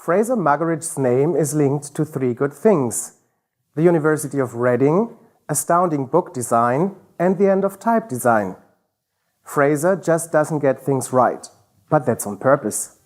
Fraser Muggeridge's name is linked to three good things: the University of Reading, astounding book design, and the end of type design. Fraser just doesn't get things right, but that's on purpose.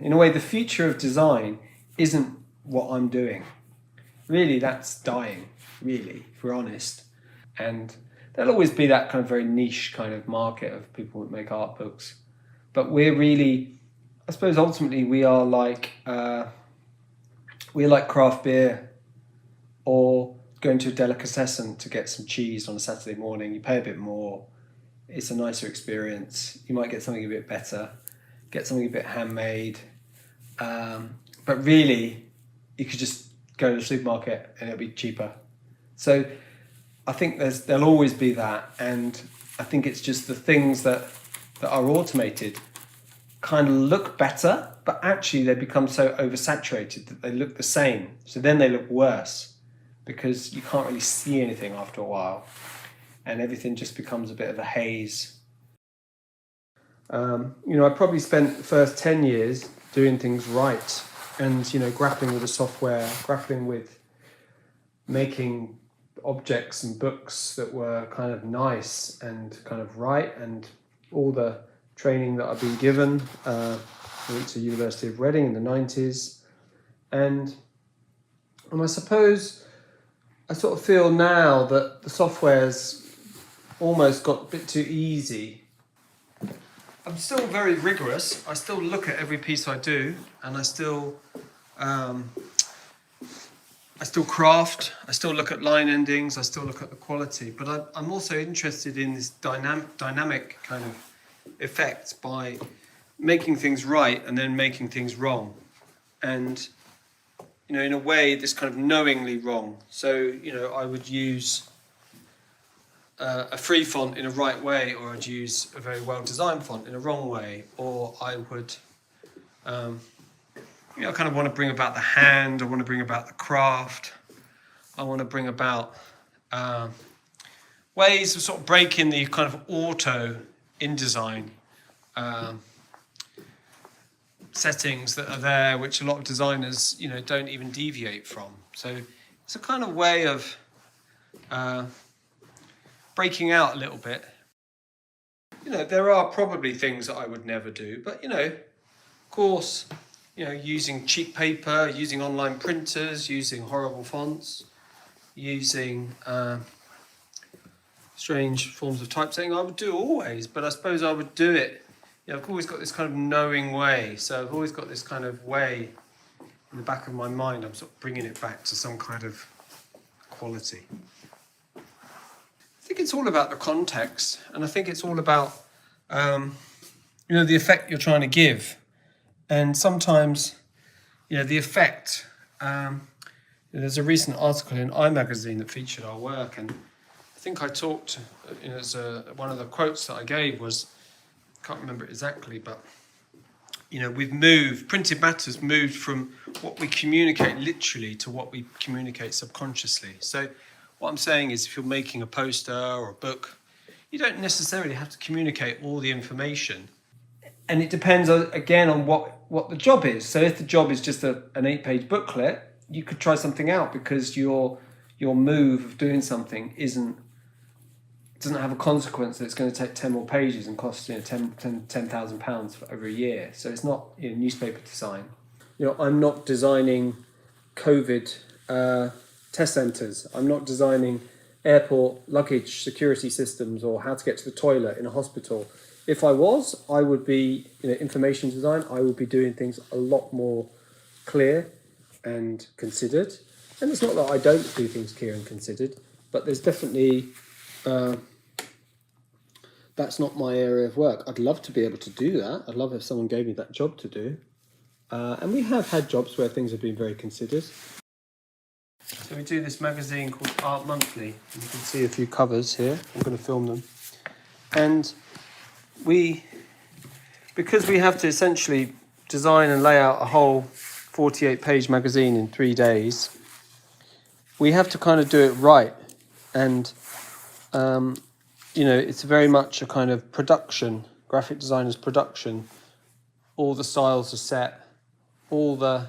In a way, the future of design isn't what I'm doing. Really, that's dying, really, if we're honest. And there'll always be that kind of very niche kind of market of people that make art books. But we're really, I suppose ultimately we're like craft beer or going to a delicatessen to get some cheese on a Saturday morning. You pay a bit more, it's a nicer experience. You might get something a bit better, get something a bit handmade. But really, you could just go to the supermarket and it'll be cheaper. So I think there'll always be that. And I think it's just the things that are automated kind of look better, but actually they become so oversaturated that they look the same. So then they look worse because you can't really see anything after a while. And everything just becomes a bit of a haze. I probably spent the first 10 years doing things right and, grappling with the software, grappling with making objects and books that were kind of nice and kind of right, and all the training that I've been given. I went to the University of Reading in the 90s. And I suppose I sort of feel now that the software's almost got a bit too easy. I'm still very rigorous. I still look at every piece I do, and I still craft. I still look at line endings. I still look at the quality. But I'm also interested in this dynamic kind of effect by making things right and then making things wrong, and in a way, this kind of knowingly wrong. So I would use a free font in a right way, or I'd use a very well-designed font in a wrong way, or I would, I kind of want to bring about the hand, I want to bring about the craft, I want to bring about ways of sort of breaking the kind of auto InDesign settings that are there, which a lot of designers, don't even deviate from. So it's a kind of way of breaking out a little bit. There are probably things that I would never do, but of course, using cheap paper, using online printers, using horrible fonts, using strange forms of typesetting, I would do always, but I suppose I would do it. I've always got this kind of knowing way, so I've always got this kind of way in the back of my mind. I'm sort of bringing it back to some kind of quality. I think it's all about the context, and I think it's all about the effect you're trying to give. And sometimes the effect, there's a recent article in iMagazine that featured our work, and I think I talked, one of the quotes that I gave was, I can't remember it exactly, but printed matter's moved from what we communicate literally to what we communicate subconsciously. So what I'm saying is, if you're making a poster or a book, you don't necessarily have to communicate all the information. And it depends, again, on what the job is. So if the job is just an 8-page booklet, you could try something out, because your move of doing something doesn't have a consequence that it's going to take 10 more pages and cost £10,000 for over a year. So it's not newspaper design. I'm not designing COVID test centres. I'm not designing airport luggage security systems or how to get to the toilet in a hospital. If I was, I would be information design. I would be doing things a lot more clear, and considered. And it's not that I don't do things clear and considered, but there's definitely, that's not my area of work. I'd love to be able to do that. I'd love if someone gave me that job to do. And we have had jobs where things have been very considered. So we do this magazine called Art Monthly. You can see a few covers here. I'm going to film them. And because we have to essentially design and lay out a whole 48-page magazine in 3 days, we have to kind of do it right. And, it's very much a kind of production, graphic designer's production. All the styles are set, all the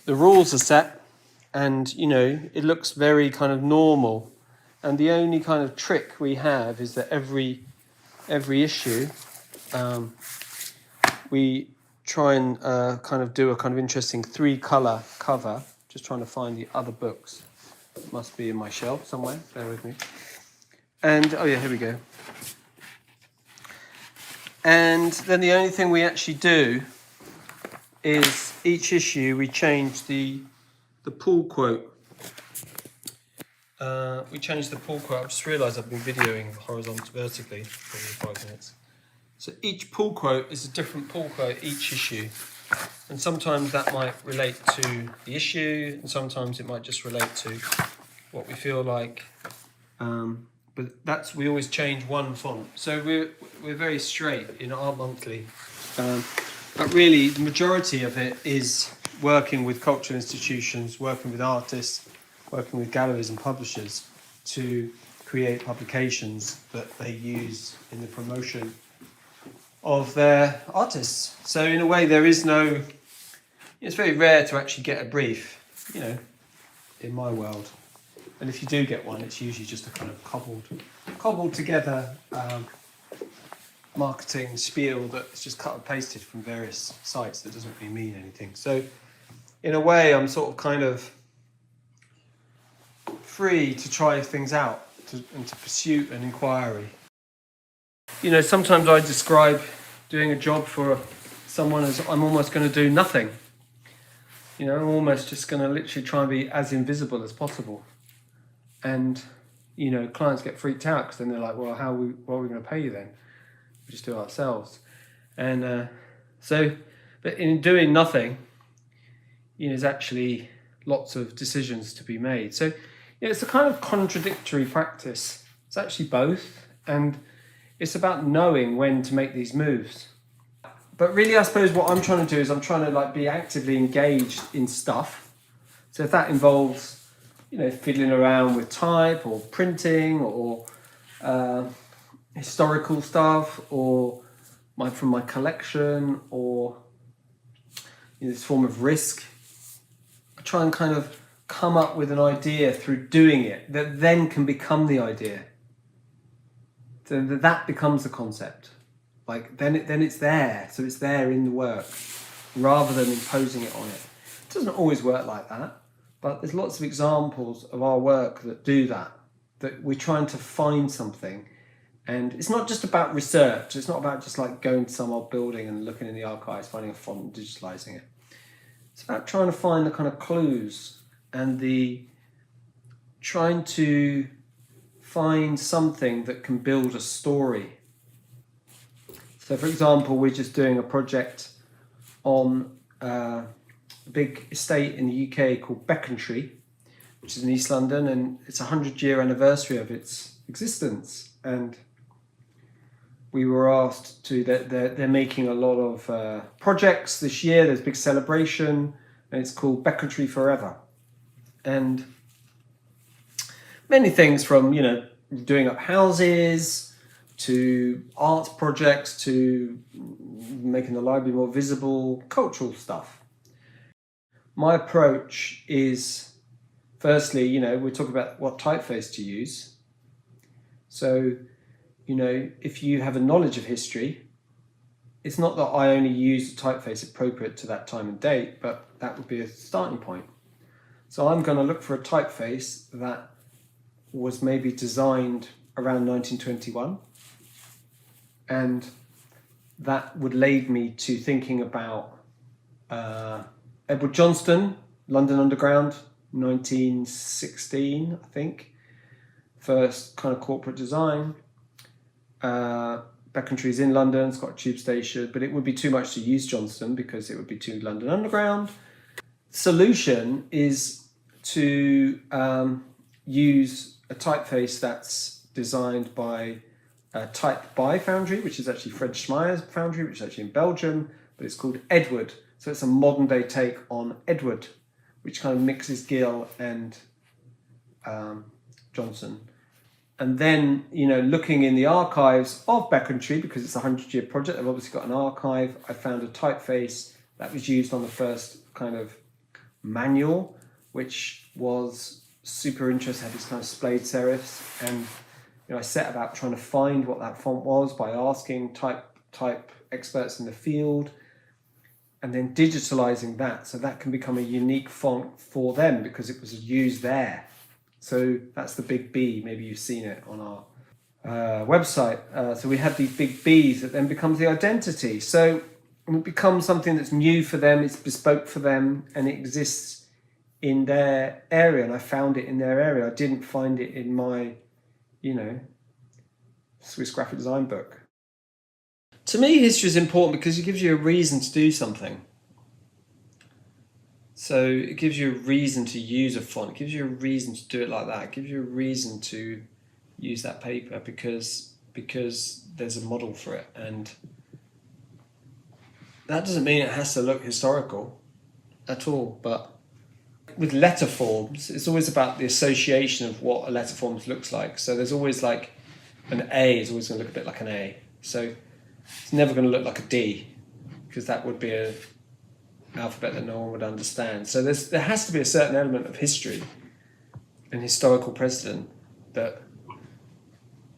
rules are set, and, it looks very kind of normal. And the only kind of trick we have is that every issue, we try and kind of do a kind of interesting 3-colour cover. Just trying to find the other books. It must be in my shelf somewhere. Bear with me. And, oh yeah, here we go. And then the only thing we actually do is each issue we change the pull quote. We changed the pull quote. I've just realised I've been videoing vertically for 5 minutes. So each pull quote is a different pull quote each issue. And sometimes that might relate to the issue, and sometimes it might just relate to what we feel like. But we always change one font. So we're very straight in Art Monthly. But really, the majority of it is working with cultural institutions, working with artists, working with galleries and publishers to create publications that they use in the promotion of their artists. So in a way, it's very rare to actually get a brief, in my world. And if you do get one, it's usually just a kind of cobbled together marketing spiel that's just cut and pasted from various sites that doesn't really mean anything. So in a way, I'm sort of kind of free to try things out and to pursue an inquiry. Sometimes I describe doing a job for someone as I'm almost going to do nothing. I'm almost just going to literally try and be as invisible as possible. And, clients get freaked out because then they're like, well, what are we going to pay you then? We just do it ourselves. And but in doing nothing, there's actually lots of decisions to be made. So, it's a kind of contradictory practice. It's actually both. And it's about knowing when to make these moves. But really, I suppose what I'm trying to do is I'm trying to be actively engaged in stuff. So if that involves, fiddling around with type or printing or historical stuff or from my collection or this form of risk, I try and kind of come up with an idea through doing it that then can become the idea. So that becomes the concept. Then it's there. So it's there in the work rather than imposing it on it. It doesn't always work like that, but there's lots of examples of our work that do that we're trying to find something. And it's not just about research. It's not about just going to some old building and looking in the archives, finding a font and digitalizing it. It's about trying to find the kind of clues and trying to find something that can build a story. So, for example, we're just doing a project on a big estate in the UK called Becontree, which is in East London, and it's a 100-year anniversary of its existence. And we were asked to, they're making a lot of projects this year. There's a big celebration, and it's called Becontree Forever. And many things from, doing up houses, to art projects, to making the library more visible, cultural stuff. My approach is, firstly, we're talking about what typeface to use. So, if you have a knowledge of history, it's not that I only use the typeface appropriate to that time and date, but that would be a starting point. So I'm going to look for a typeface that was maybe designed around 1921. And that would lead me to thinking about Edward Johnston, London Underground, 1916, I think. First kind of corporate design. Beckentry's in London, it's got a tube station, but it would be too much to use Johnston because it would be too London Underground. Solution is to use a typeface that's designed by Type by Foundry, which is actually Fred Schmeier's foundry, which is actually in Belgium, but it's called Edward. So it's a modern day take on Edward, which kind of mixes Gill and Johnson. And then, looking in the archives of Beckentry, because it's a 100-year project, they've obviously got an archive. I found a typeface that was used on the first kind of manual, which was super interesting, had these kind of splayed serifs. And I set about trying to find what that font was by asking type experts in the field, and then digitalizing that so that can become a unique font for them because it was used there. So that's the big B. Maybe you've seen it on our website. So we have these big Bs that then becomes the identity. So it becomes something that's new for them, it's bespoke for them, and it exists in their area. And I found it in their area. I didn't find it in my, Swiss graphic design book. To me, history is important because it gives you a reason to do something. So it gives you a reason to use a font. It gives you a reason to do it like that. It gives you a reason to use that paper because there's a model for it. And that doesn't mean it has to look historical at all. But with letter forms, it's always about the association of what a letter form looks like. So there's always like an A is always going to look a bit like an A. So it's never going to look like a D because that would be an alphabet that no one would understand. So there has to be a certain element of history and historical precedent that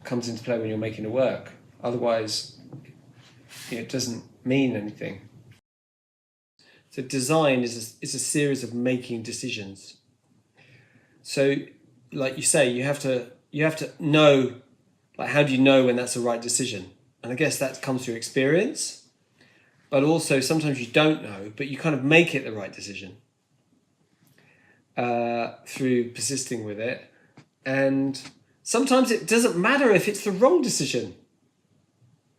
comes into play when you're making a work. Otherwise, it doesn't mean anything. So design is a series of making decisions. So, like you say, you have to know, like, how do you know when that's the right decision? And I guess that comes through experience, but also sometimes you don't know, but you kind of make it the right decision through persisting with it. And sometimes it doesn't matter if it's the wrong decision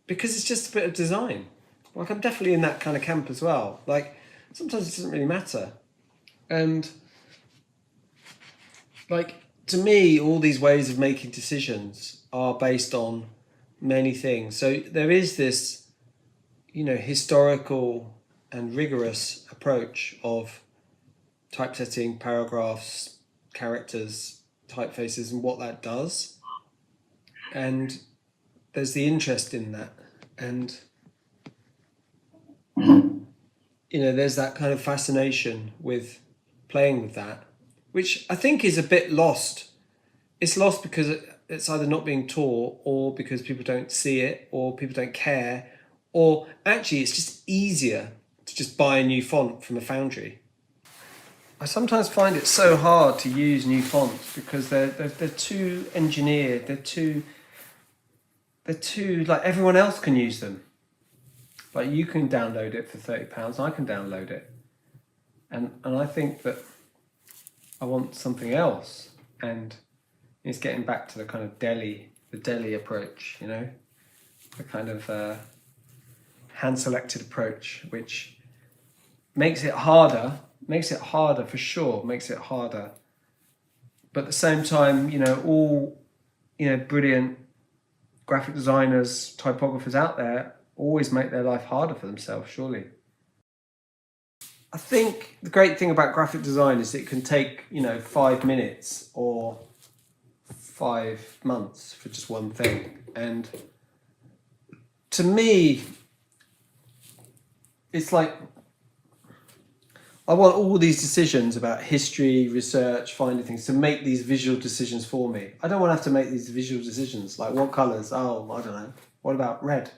because it's just a bit of design. Like, I'm definitely in that kind of camp as well. Like, sometimes it doesn't really matter. And like, to me, all these ways of making decisions are based on many things. So there is this, historical and rigorous approach of typesetting, paragraphs, characters, typefaces, and what that does. And there's the interest in that. And, there's that kind of fascination with playing with that, which I think is a bit lost. It's lost because it's either not being taught or because people don't see it or people don't care, or actually it's just easier to just buy a new font from a foundry. I sometimes find it so hard to use new fonts because they're too engineered, they're too like everyone else can use them. Like, you can download it for £30, I can download it. And I think that I want something else. And it's getting back to the kind of the Delhi approach, the kind of hand-selected approach, which makes it harder for sure, makes it harder. But at the same time, all, brilliant graphic designers, typographers out there always make their life harder for themselves, surely. I think the great thing about graphic design is it can take, 5 minutes or 5 months for just one thing. And to me, it's like, I want all these decisions about history, research, finding things to make these visual decisions for me. I don't want to have to make these visual decisions, like what colours? Oh, I don't know. What about red?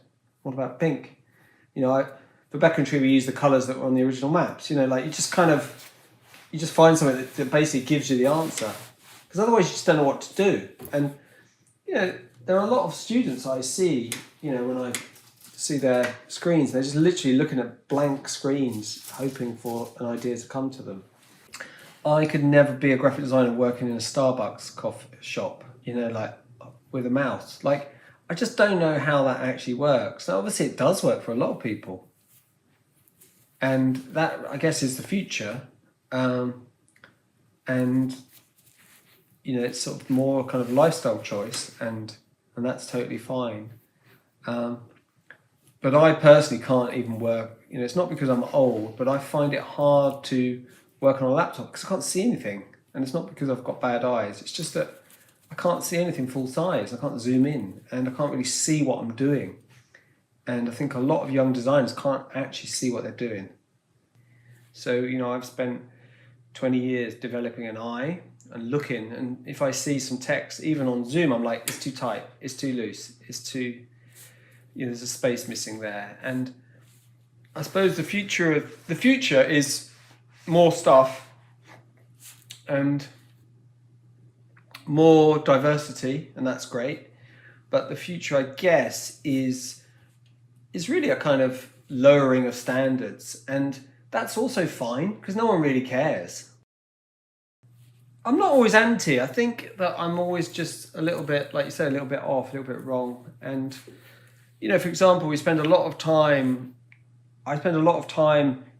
What about pink? For Beckentry, we use the colours that were on the original maps. Like, you just find something that basically gives you the answer. Because otherwise you just don't know what to do. And, there are a lot of students I see, when I see their screens. They're just literally looking at blank screens, hoping for an idea to come to them. I could never be a graphic designer working in a Starbucks coffee shop, you know, like with a mouse. Like, I just don't know how that actually works. Now, obviously it does work for a lot of people. And that, I guess, is the future. And, you know, it's sort of more kind of lifestyle choice, and that's totally fine. But I personally can't even work, you know, it's not because I'm old, but I find it hard to work on a laptop because I can't see anything. And it's not because I've got bad eyes, it's just that I can't see anything full size. I can't zoom in and I can't really see what I'm doing. And I think a lot of young designers can't actually see what they're doing. So, you know, I've spent 20 years developing an eye and looking, and if I see some text, even on Zoom, I'm like, it's too tight, it's too loose, it's too, you know, there's a space missing there. And I suppose the future is more stuff and more diversity, and that's great. But the future, I guess, is really a kind of lowering of standards, and that's also fine because no one really cares. I'm not always anti. I think that I'm always just a little bit, like you say, a little bit off, a little bit wrong. And, you know, for example, I spend a lot of time,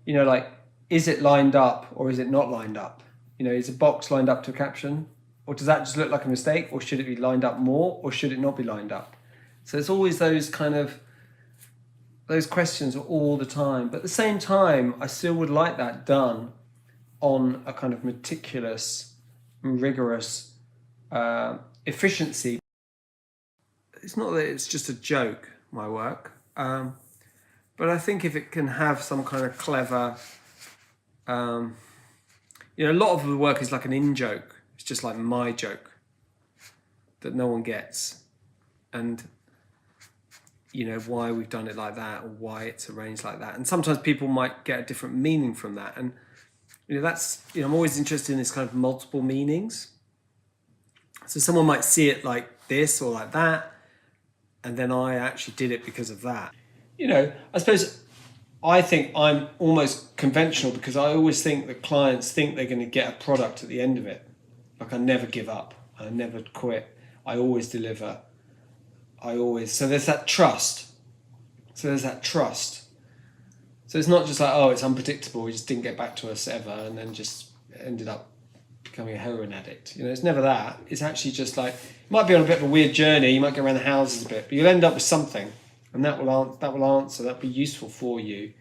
you know, like, is it lined up or is it not lined up? You know, is a box lined up to a caption? Or does that just look like a mistake? Or should it be lined up more? Or should it not be lined up? So it's always those questions all the time. But at the same time, I still would like that done on a kind of meticulous, rigorous efficiency. It's not that it's just a joke, my work. But I think if it can have some kind of clever, you know, a lot of the work is like an in-joke. It's just like my joke that no one gets. And, you know, why we've done it like that or why it's arranged like that. And sometimes people might get a different meaning from that. And, you know, that's, you know, I'm always interested in this kind of multiple meanings. So someone might see it like this or like that, and then I actually did it because of that. You know, I suppose I think I'm almost conventional because I always think that clients think they're going to get a product at the end of it. Like, I never give up. I never quit. I always deliver. So there's that trust. So it's not just like, oh, it's unpredictable. He just didn't get back to us ever and then just ended up becoming a heroin addict. You know, it's never that. It's actually just like, you might be on a bit of a weird journey. You might go around the houses a bit, but you'll end up with something. And that will be useful for you.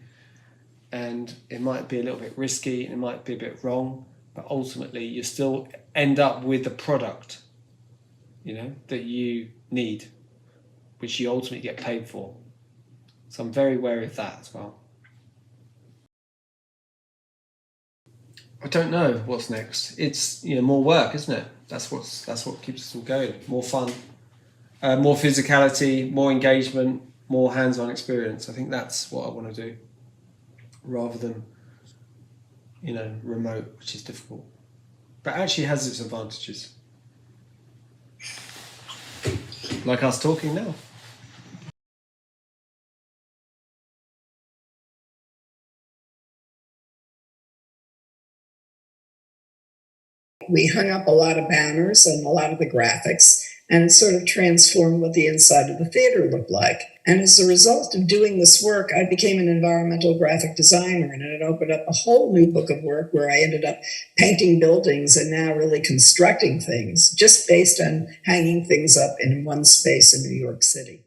And it might be a little bit risky and it might be a bit wrong, but ultimately you still end up with the product, you know, that you need, which you ultimately get paid for. So I'm very wary of that as well. I don't know what's next. It's, you know, more work, isn't it? That's what keeps us all going. More fun, more physicality, more engagement, more hands-on experience. I think that's what I want to do, rather than, you know, remote, which is difficult, but actually has its advantages. Like us talking now. We hung up a lot of banners and a lot of the graphics, and it sort of transformed what the inside of the theater looked like. And as a result of doing this work, I became an environmental graphic designer, and it opened up a whole new book of work where I ended up painting buildings and now really constructing things just based on hanging things up in one space in New York City.